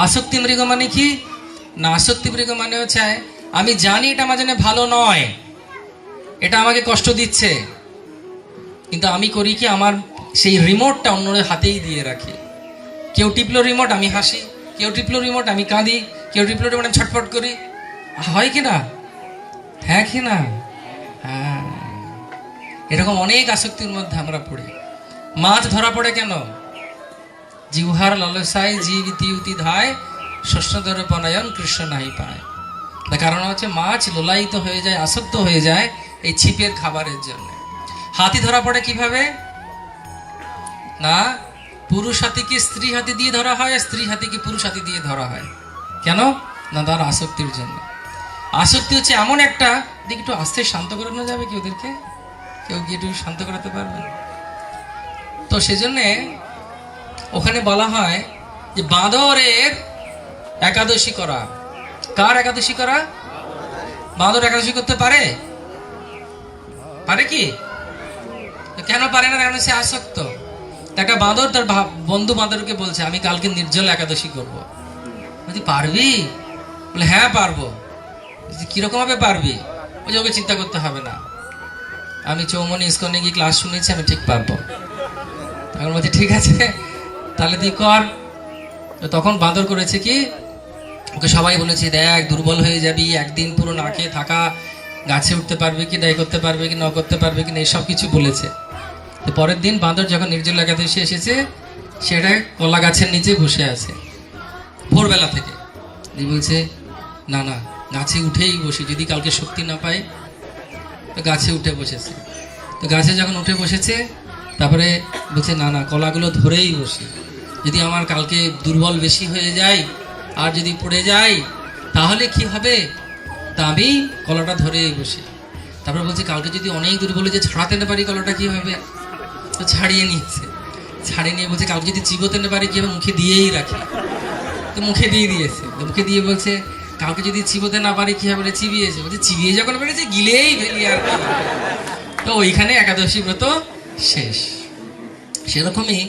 আসক্তি মৃগ মানে কি না, আসক্তি মৃগ মানে হচ্ছে আমি জানি এটা আমার জন্য ভালো নয়, এটা আমাকে কষ্ট দিচ্ছে, কিন্তু আমি করি কি আমার সেই রিমোটটা অন্যের হাতেই দিয়ে রাখি। কেউ টিপলো রিমোট আমি হাসি, কেউ টিপলো রিমোট আমি কাঁদি, কেউ টিপলো রিমোট আমি ছটফট করি। হয় কি না? হ্যাঁ কি না? হ্যাঁ, এরকম অনেক আসক্তির মধ্যে আমরা পড়ি। মাছ ধরা পড়ে কেন? জিহ্বার লালসায় জীব ইতি ধায়, শস্যধর পনায়ন কৃষ্ণ নাহি পায়। তার কারণ হচ্ছে মাছ লোলায়িত হয়ে যায়, আসক্ত হয়ে যায় এই ছিপের খাবারের জন্য। হাতি ধরা পড়ে কিভাবে না, পুরুষ হাতিকে স্ত্রী হাতি দিয়ে ধরা হয়, স্ত্রী হাতিকে পুরুষ হাতি দিয়ে ধরা হয়। কেন না, তার আসক্তির জন্য। আসক্তি হচ্ছে এমন একটা দিক, একটু আস্তে শান্ত করানো যাবে কি ওদেরকে? কেউ গিয়ে একটু শান্ত করাতে পারবে? তো সেজন্যে ওখানে বলা হয় যে বাঁদরের একাদশী করা। কার একাদশী করা? বাঁদর একাদশী করতে পারে? পারে কি? কেন পারে না? কারণ সে আসক্ত। একটা বাঁদর তার বন্ধু বাঁদরকে বলছে আমি কালকে নির্জল একাদশী করবো। বলছি পারবি? বলে হ্যাঁ পারবো। কিরকম ভাবে পারবি? ওই যে ওকে চিন্তা করতে হবে না, আমি চৌমনি ইস্কনে গিয়ে ক্লাস শুনেছি, আমি ঠিক পারবো। তখন বলছি ঠিক আছে তাহলে তুই কর। তখন বাঁদর করেছে কি, ওকে সবাই বলেছে দেখ দুর্বল হয়ে যাবি, একদিন পুরো না খেয়ে থাকা, গাছে উঠতে পারবে কি, দায় করতে পারবে কি, ন করতে পারবে কি না, এইসব কিছু বলেছে। তো পরের দিন বাঁদর যখন নির্জল একাদশী এসেছে, সেটা কলা গাছের নিচে বসে আছে ভোরবেলা থেকে। বলছে না না, গাছে উঠেই বসি, যদি কালকে শক্তি না পাই। তো গাছে উঠে বসেছে। তো গাছে যখন উঠে বসেছে, তারপরে বলছে না না, কলাগুলো ধরেই বসি, যদি আমার কালকে দুর্বল বেশি হয়ে যায় আর যদি পড়ে যাই তাহলে কি হবে, তা আমি কলাটা ধরেই বসি। তারপরে বলছে কালকে যদি অনেক দুর্বল হয়ে ছাড়াতে না পারি কলাটা কি হবে? তো ছাড়িয়ে নিয়েছে। ছাড়িয়ে নিয়ে বলছে কালকে যদি চিবোতে না পারি কি হবে, মুখে দিয়েই রাখি। তো মুখে দিয়ে দিয়েছে। মুখে দিয়ে বলছে কালকে যদি চিবোতে না পারি কি হবে, চিবিয়েছে। বলছে চিবিয়ে যখন পেরেছে গিলেই ফেলি আর কি। তো ওইখানে একাদশী ব্রত শেষ। সেরকমই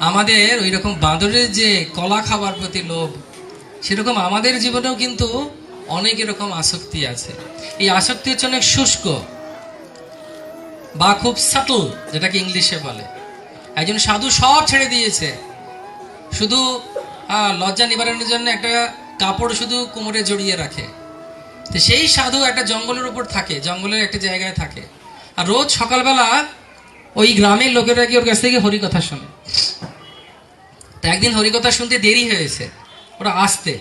আমাদের ওই রকম বাঁদরের যে কলা খাবার প্রতি লোভ, সেরকম আমাদের জীবনেও কিন্তু অনেক এরকম আসক্তি আছে। এই আসক্তি হচ্ছে অনেক শুষ্ক বা খুব সাটল, যেটাকে ইংলিশে বলে। একজন সাধু সব ছেড়ে দিয়েছে, শুধু লজ্জা নিবারণের জন্য একটা কাপড় শুধু কোমরে জড়িয়ে রাখে। তো সেই সাধু একটা জঙ্গলের উপর থাকে, জঙ্গলের একটা জায়গায় থাকে, আর রোজ সকালবেলা ওই গ্রামের লোকেরা কি ওর কাছ থেকে হরিকথা শোনে। তো একদিন হরিকথা শুনতে দেরি হয়েছে, ওরা আসতে।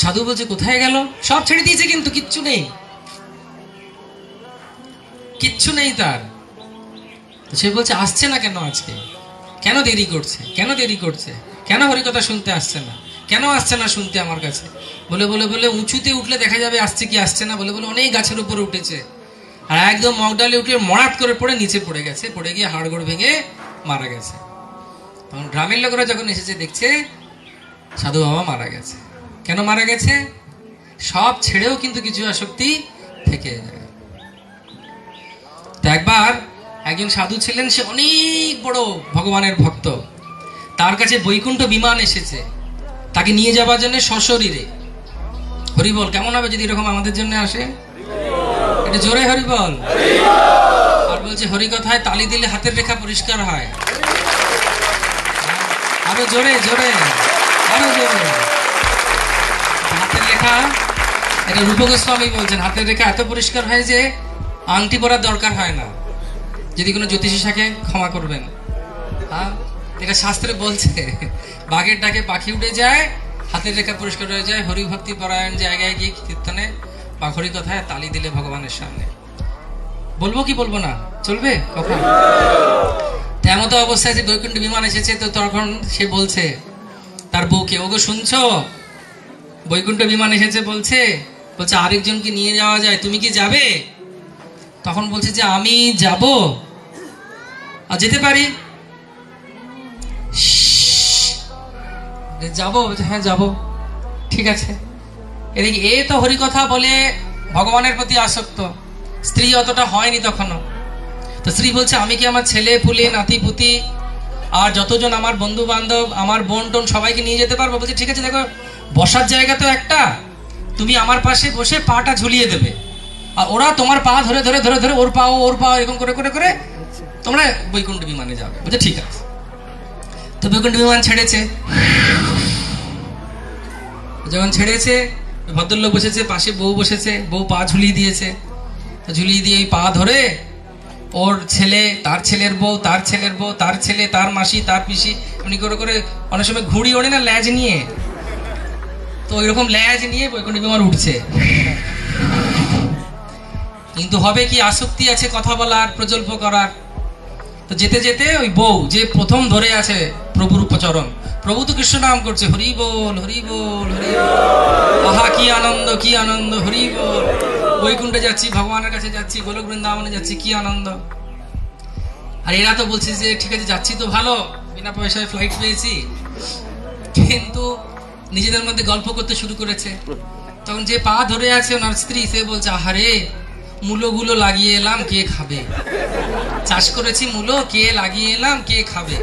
সাধু বলছে কোথায় গেল? সব ছেড়ে দিয়েছে কিন্তু কিচ্ছু নেই, কিচ্ছু নেই তার। সে বলছে আসছে না কেন আজকে, কেন দেরি করছে, কেন দেরি করছে, কেন হরিকথা শুনতে আসছে না, কেন আসছে না শুনতে আমার কাছে? বলে বলে বলে উঁচুতে উঠলে দেখা যাবে আসছে কি আসছে না। বলে বলে অনেক গাছের উপরে উঠেছে, আর একদম মগডালে উঠে মরাট করে পড়ে নিচে পড়ে গেছে, পড়ে গিয়ে হাড়গোড় ভেঙে মারা গেছে। তখন গ্রামের লোকেরা যখন এসেছে দেখছে সাধু বাবা মারা গেছে। কেন মারা গেছে? সব ছেড়েও কিন্তু কিছু আসক্তি থেকে যায়। তো একবার একজন সাধু ছিলেন, সে অনেক বড় ভগবানের ভক্ত। তার কাছে বৈকুণ্ঠ বিমান এসেছে তাকে নিয়ে যাওয়ার জন্য সশরীরে। হরিবল, কেমন হবে যদি এরকম আমাদের জন্য আসে? এটা জোরে হরিবল। আর বলছে হরিকথায় তালি দিলে হাতের রেখা পরিষ্কার হয়। আরো জোরে জোরে, আরো জোরে। হাতের রেখা, এটা রূপ গোস্বামী বলছেন, হাতের রেখা এত পরিষ্কার হয় যে আংটি পরার দরকার হয় না। যদি কোনো জ্যোতিষী থাকে ক্ষমা করবেন, হ্যাঁ এটা শাস্ত্রে বলছে। বাঘের ডাকে পাখি উঠে যায়, হাতের রেখা পরিষ্কার হয়ে যায়। হরিভক্তি পরায়ণ জায়গায় গিয়ে কীর্তনে বা হরিকথায় তালি দিলে ভগবানের সামনে। বলবো কি বলবো না, চলবে কথা? তেমন তো অবস্থায় যে বৈকুণ্ঠ বিমান এসেছে, তো তখন সে বলছে তার বউকে, ওগো শুনছো বৈকুণ্ঠ বিমান এসেছে, বলছে বলছে আরেকজনকে নিয়ে যাওয়া যায়, তুমি কি যাবে? তখন বলছে যে আমি যাব, আর যেতে পারি, যাবো। হ্যাঁ যাবো, ঠিক আছে। এদিকে এ তো হরিকথা বলে ভগবানের প্রতি আসক্ত, স্ত্রী অতটা হয়নি তখনও। তো স্ত্রী বলছে আমি কি আমার ছেলে পুলে নাতি পুতি আর যতজন আমার বন্ধু বান্ধব আমার বোন টোন সবাইকে নিয়ে যেতে পারবো? বলছে ঠিক আছে, দেখো বসার জায়গা তো একটা, তুমি আমার পাশে বসে পাটা ঝুলিয়ে দেবে, আর ওরা তোমার পা ধরে ধরে ধরে ধরে ওর পা এরকম করে করে করে তোমরা বৈকুণ্ঠ বিমানে যাবে। বলছে ঠিক আছে। তো বৈকুণ্ঠ বিমান ছেড়েছে, যখন ছেড়েছে ভদ্রলোক বসেছে, পাশে বউ বসেছে, বউ পা ঝুলিয়ে দিয়েছে। তো ঝুলিয়ে দিয়ে ওই পা ধরে ওর ছেলে, তার ছেলের বউ, তার ছেলের বউ, তার ছেলে, তার মাসি, তার পিসি, এমনি করে করে অনেক সময় ঘুড়ি ওড়ে না ল্যাজ নিয়ে, তো ওই রকম ল্যাজ নিয়ে বৈকুণ্ঠ বিমান উঠছে। কিন্তু হবে কি, আসক্তি আছে কথা বলার, প্রজল্প করার। তো যেতে যেতে ওই বউ যে প্রথম ধরে আছে প্রভুর উপচরণ, প্রভু তো কৃষ্ণ নাম করছে, হরি বল হরি বল হরি বল, আহা কি আনন্দ কি আনন্দ, হরি বল, বৈকুণ্ঠে যাচ্ছি, ভগবানের কাছে যাচ্ছি, গোলক বৃন্দাবনে যাচ্ছি, কি আনন্দ। আর এরা তো বলছে যে ঠিক আছে যাচ্ছি তো ভালো, বিনা পয়সায় ফ্লাইট পেয়েছি, কিন্তু নিজেদের মধ্যে গল্প করতে শুরু করেছে। তখন যে পা ধরে আছে ওনার স্ত্রী, সে বলছে আহারে মূলগুলো লাগিয়ে এলাম, কে খাবে, চাষ করেছি মূলো, কে লাগিয়ে এলাম, কে খাবে।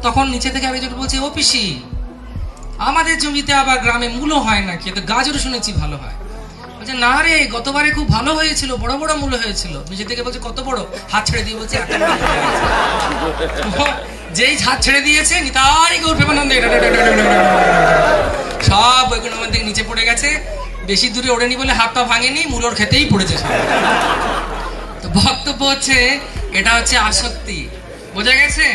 তখন নিচে থেকে আরেকজন বলছে, ও পিসি আমাদের জমিতে আবার গ্রামে মূলো হয় না, কে তো গাজর শুনেছি ভালো হয়। বলছে না রে, গতবারে খুব ভালো হয়েছিল, বড় বড় মূলো হয়েছিল। নিচে থেকে বলছে কত বড়, হাত ছেড়ে দিয়ে বলছে এত বড় হয়েছে। যেই হাত ছেড়ে দিয়েছে নিতাই গৌর প্রেমানন্দে সব বৈকুণ্ঠ থেকে নিচে পড়ে গেছে। বেশি দূরে ওড়েনি বলে হাত পা ভাঙেনি, মূলোর খেতেই পড়েছে সব। তো বক্তব্য হচ্ছে এটা হচ্ছে আসক্তি, বোঝা গেছে।